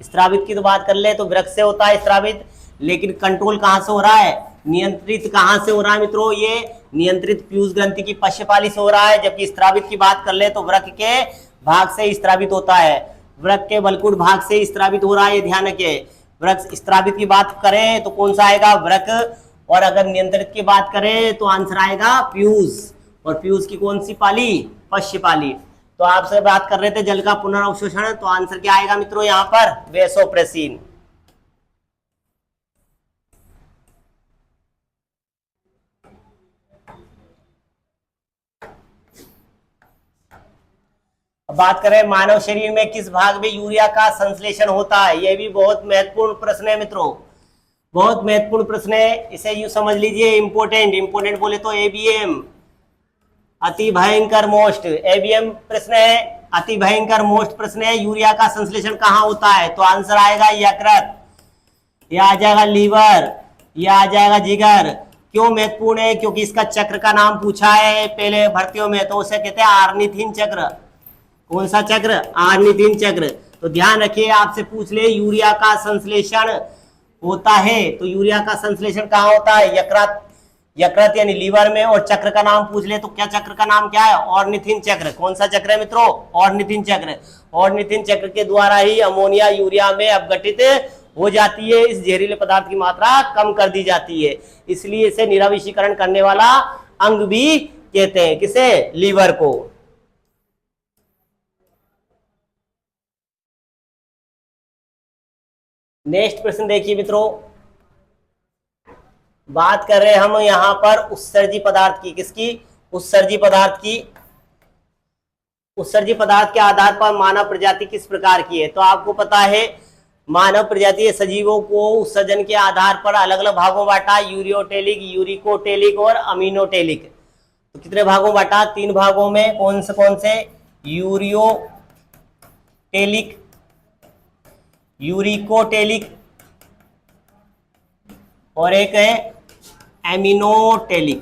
स्रावित की तो बात कर ले तो वृक्क से होता है स्रावित, लेकिन कंट्रोल कहां से हो रहा है? नियंत्रित कहां से हो रहा है मित्रों? ये नियंत्रित पीयूष ग्रंथि की पश्चपाली से हो रहा है। जबकि स्रावित की बात कर ले तो वृक्क के भाग से स्रावित होता है। वृक्क के बलकुट भाग से स्रावित हो रहा है, ये ध्यान रखिए। वृक्क स्रावित की बात करें तो कौन सा आएगा? वृक्क। और अगर नियंत्रित की बात करें तो आंसर आएगा पीयूष। और पीयूष की कौन सी पाली? पश्चपाली। तो आपसे बात कर रहे थे जल का पुनर्अवशोषण, तो आंसर क्या आएगा मित्रों यहाँ पर? वेसोप्रेसिन। अब बात करें मानव शरीर में किस भाग में यूरिया का संश्लेषण होता है? यह भी बहुत महत्वपूर्ण प्रश्न है मित्रों, बहुत महत्वपूर्ण प्रश्न है। इसे यूं समझ लीजिए, इंपोर्टेंट बोले तो एबीएम, अति भयंकर मोस्ट एबीएम प्रश्न है, अति भयंकर मोस्ट प्रश्न है। यूरिया का संश्लेषण कहाँ होता है? तो आंसर आएगा यकृत, या आ जाएगा लीवर, या आ जाएगा जिगर। क्यों महत्वपूर्ण है? क्योंकि इसका चक्र का नाम पूछा है पहले भर्तियों में, तो उसे कहते हैं आर्निथिन चक्र। कौन सा चक्र? आर्निथिन चक्र। तो ध्यान रखिए, आपसे पूछ ले यूरिया का संश्लेषण होता है तो यूरिया का संश्लेषण कहाँ होता है? यकृत यानी लीवर में। और चक्र का नाम पूछ ले तो क्या चक्र का नाम क्या है? ऑर्निथिन चक्र। कौन सा चक्र है मित्रों? ऑर्निथिन चक्र। ऑर्निथिन चक्र के द्वारा ही अमोनिया यूरिया में अपघटित हो जाती है, इस जहरीले पदार्थ की मात्रा कम कर दी जाती है, इसलिए इसे निराविषीकरण करने वाला अंग भी कहते हैं। किसे? लीवर को। नेक्स्ट प्रश्न देखिए मित्रों, बात कर रहे हैं हम यहां पर उत्सर्जी पदार्थ की। किसकी? उत्सर्जी पदार्थ की। उत्सर्जी पदार्थ के आधार पर मानव प्रजाति किस प्रकार की है? तो आपको पता है मानव प्रजाति सजीवों को उत्सर्जन के आधार पर अलग अलग भागों बांटा, यूरियोटेलिक, यूरिकोटेलिक और अमीनोटेलिक। तो कितने भागों बांटा? 3 भागों में। कौन से? यूरियोटेलिक, यूरिकोटेलिक और एक है एमिनोटेलिक।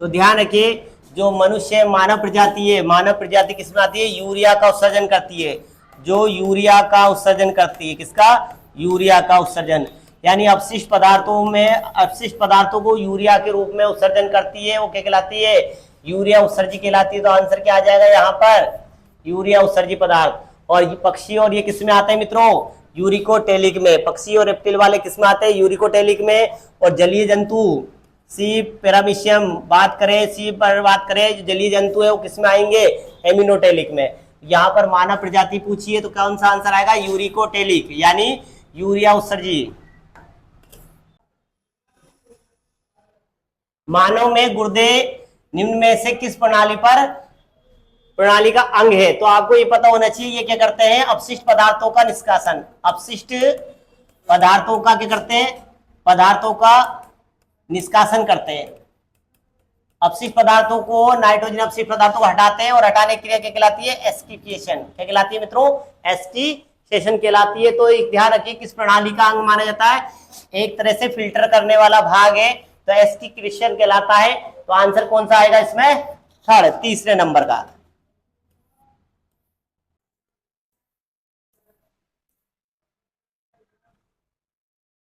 तो ध्यान रखिए, जो मनुष्य मानव प्रजाति है, मानव प्रजाति किसमें आती है? यूरिया का उत्सर्जन करती है, जो यूरिया का उत्सर्जन करती है। किसका? यूरिया का उत्सर्जन। यानी अपशिष्ट पदार्थों में, अपशिष्ट पदार्थों को यूरिया के रूप में उत्सर्जन करती है, वो क्या कहलाती है? यूरिया उत्सर्जी कहलाती है। तो आंसर क्या आ जाएगा यहाँ पर? यूरिया उत्सर्जी पदार्थ। और ये पक्षी और ये किसमें आते हैं मित्रों? यूरिकोटेलिक में। पक्षी और रेप्टिल वाले किसमें आते हैं? यूरिकोटेलिक में। और जलीय जंतु सी पैरामीशियम बात करें, सी पर बात करें, जो जलीय जंतु है वो किसमें आएंगे? एमिनोटेलिक में। यहाँ पर मानव प्रजाति पूछिए तो कौन सा आंसर आएगा? यूरिकोटेलिक, यानी यूरिया उत्सर्जी। मानव में गुर्दे निम्न में से किस प्रणाली का अंग है? तो आपको ये पता होना चाहिए, ये क्या करते हैं? अपशिष्ट पदार्थों का निष्कासन। अपशिष्ट पदार्थों का क्या करते हैं? पदार्थों का निष्कासन करते हैं। अपशिष्ट पदार्थों को, नाइट्रोजन अपशिष्ट पदार्थों को हटाते हैं, और हटाने की क्रिया क्या कहलाती है? एस्टिकेशन। क्या कहलाती है मित्रों? एस्टिकेशन कहलाती है। तो एक ध्यान रखिए, किस प्रणाली का अंग माना जाता है? एक तरह से फिल्टर करने वाला भाग है, तो एस्टिकेशन कहलाता है। तो आंसर कौन सा आएगा इसमें? थर्ड, तीसरे नंबर का।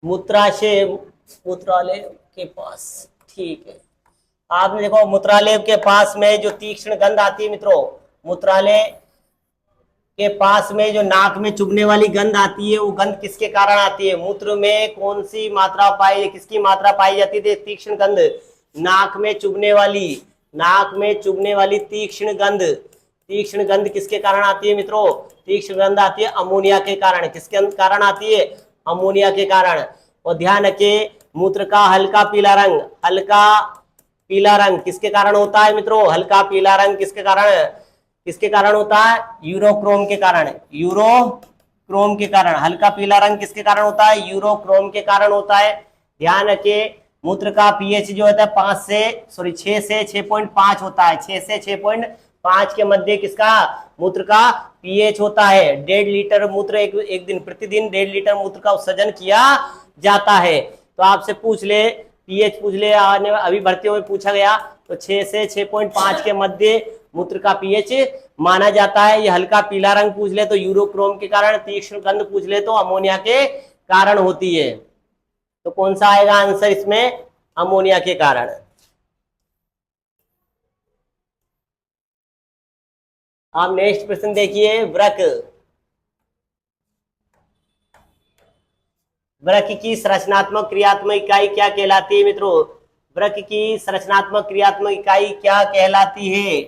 मूत्राशय, मूत्रालय के पास, ठीक है। आपने देखो मूत्रालय के पास में जो तीक्ष्ण गंध आती है मित्रों, मूत्रालय के पास में जो नाक में चुभने वाली गंध आती है, वो गंध किसके कारण आती है? मूत्र में कौन सी मात्रा पाई, किसकी मात्रा पाई जाती है? तीक्ष्ण गंध, नाक में चुभने वाली, नाक में चुभने वाली तीक्ष्ण गंध। तीक्ष्ण गंध किसके कारण आती है मित्रों? तीक्ष्ण गंध आती है अमोनिया के कारण। किसके कारण आती है? अमोनिया के कारण। और ध्यान रखिए, मूत्र का हल्का पीला रंग, हल्का पीला रंग किसके कारण होता है मित्रों? हल्का पीला रंग किसके कारण होता है? यूरोक्रोम के कारण। यूरोक्रोम के कारण। हल्का पीला रंग किसके कारण होता है? यूरोक्रोम के कारण होता है। ध्यान रखिए, मूत्र का पीएच जो होता है 6 से 6.5 होता है। 6 से 6.5 के मध्य किसका? मूत्र का पीएच होता है। 1.5 लीटर मूत्र एक दिन, प्रतिदिन 1.5 लीटर मूत्र का उत्सर्जन किया जाता है। तो आपसे पूछ ले, पीएच पूछ ले, अभी भर्ती हुए पूछा गया, तो 6 से 6.5 के मध्य मूत्र का पीएच माना जाता है। ये हल्का पीला रंग पूछ ले तो यूरोक्रोम के कारण, तीक्ष्ण गंध पूछ ले तो अमोनिया के कारण होती है। तो कौन सा आएगा आंसर इसमें? अमोनिया के कारण। आप नेक्स्ट प्रश्न देखिए, वृक्क की संरचनात्मक क्रियात्मक इकाई क्या कहलाती है मित्रों? वृक्क की संरचनात्मक क्रियात्मक इकाई क्या कहलाती है?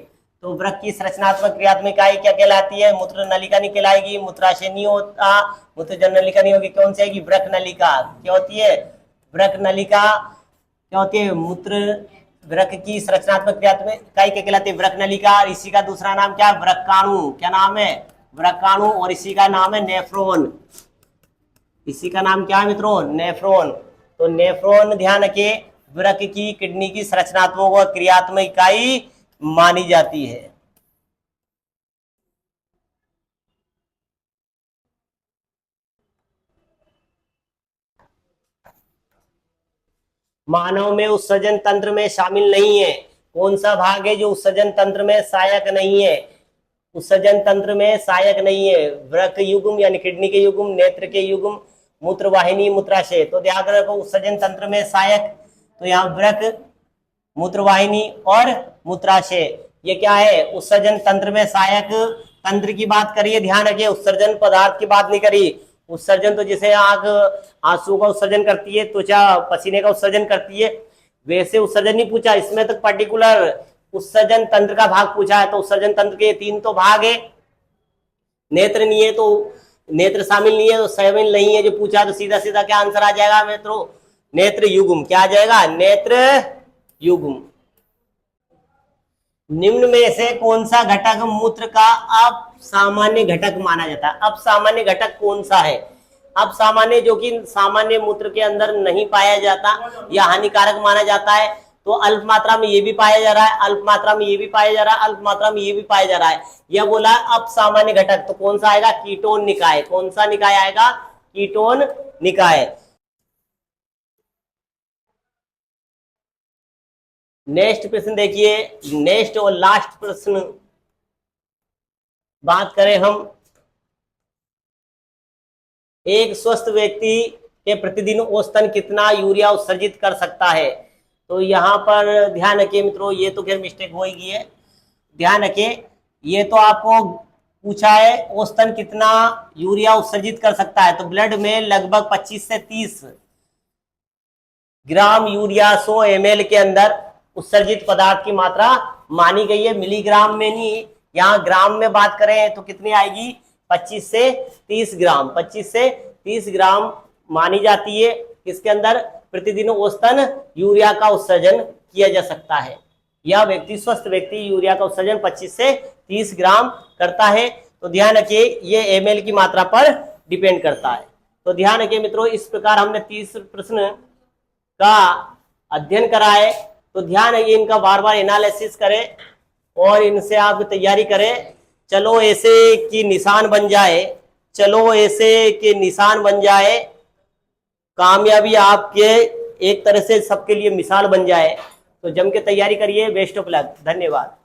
तो वृक्क की संरचनात्मक क्रियात्मक इकाई क्या कहलाती है? मूत्र नलिका नहीं कहलाएगी, मूत्राशय नहीं होता, मूत्रजन नलिका नहीं होगी, कौन सी आएगी? वृक्क नलिका। क्या होती है? वृक्क नलिका क्या होती है? वृक्क की संरचनात्मक क्रियात्मक इकाई क्या कहलाती है? वृक्क नलिका। इसी का दूसरा नाम क्या है? वृक्काणु। क्या नाम है? वृक्काणु। और इसी का नाम है नेफ्रॉन। इसी का नाम क्या है मित्रों? नेफ्रॉन। तो नेफ्रॉन ध्यान रखिए, वृक्क की, किडनी की संरचनात्मक और क्रियात्मक इकाई मानी जाती है। मानव में उत्सर्जन तंत्र में शामिल नहीं है। कौन सा भाग है जो उत्सर्जन तंत्र में सहायक नहीं है? उत्सर्जन तंत्र में सहायक नहीं है। वृक्क युग्म यानी किडनी के युग्म, नेत्र के युग्म, मूत्रवाहिनी, मूत्राशय। तो ध्यान रखो, उत्सर्जन तंत्र में सहायक, तो यहाँ वृक्क, मूत्रवाहिनी और मूत्राशय, ये क्या है? उत्सर्जन तंत्र में सहायक तंत्र की बात करिए। ध्यान रखिए, उत्सर्जन पदार्थ की बात नहीं करी। उत्सर्जन तो जैसे आंख आंसू का उत्सर्जन करती है, त्वचा पसीने का उत्सर्जन करती है, वैसे उत्सर्जन नहीं पूछा। इसमें तो पर्टिकुलर उत्सर्जन तंत्र का भाग पूछा है। तो उत्सर्जन तंत्र के 3 तो भाग है, नेत्र नहीं है, तो नेत्र शामिल नहीं है, तो शामिल नहीं है जो पूछा, तो सीधा सीधा क्या आंसर आ जाएगा मित्रों? नेत्र युग्म। क्या आ जाएगा? नेत्र युग्म। निम्न में से कौन सा घटक मूत्र का असामान्य घटक माना जाता है? असामान्य घटक कौन सा है? असामान्य जो कि सामान्य मूत्र के अंदर नहीं पाया जाता या हानिकारक माना जाता है, तो अल्प मात्रा में ये भी पाया जा रहा है, अल्प मात्रा में ये भी पाया जा रहा है, अल्प मात्रा में ये भी पाया जा रहा है। यह बोला अब सामान्य घटक, तो कौन सा आएगा? कीटोन निकाय। कौन सा निकाय आएगा? कीटोन निकाय। नेक्स्ट प्रश्न देखिए, नेक्स्ट और लास्ट प्रश्न बात करें हम, एक स्वस्थ व्यक्ति के प्रतिदिन औसतन कितना यूरिया उत्सर्जित कर सकता है? तो यहाँ पर ध्यान रखिए मित्रों, ये तो खैर मिस्टेक हो ही गई है, ध्यान रखिए, ये तो आपको पूछा है औसतन कितना यूरिया उत्सर्जित कर सकता है। तो ब्लड में लगभग 25 से 30 ग्राम यूरिया 100 ml के अंदर उत्सर्जित पदार्थ की मात्रा मानी गई है, मिलीग्राम में नहीं, यहाँ ग्राम में बात करें तो कितनी आएगी? 25 से 30 ग्राम, 25 से 30 ग्राम मानी जाती है, इसके अंदर प्रतिदिन औसतन यूरिया का उत्सर्जन किया जा सकता है। यह व्यक्ति, स्वस्थ व्यक्ति, यूरिया का उत्सर्जन 25 से 30 ग्राम करता है। तो ध्यान रखिए ये एमएल की मात्रा पर डिपेंड करता है। तो ध्यान रखिए मित्रों, इस प्रकार हमने 30 प्रश्न का अध्ययन करा है। तो ध्यान रखिए, इनका बार बार एनालिसिस करें और इनसे आप तैयारी करें। चलो ऐसे कि निशान बन जाए, चलो ऐसे कि निशान बन जाए, कामयाबी आपके एक तरह से सबके लिए मिसाल बन जाए। तो जम के तैयारी करिए। बेस्ट ऑफ लक, धन्यवाद।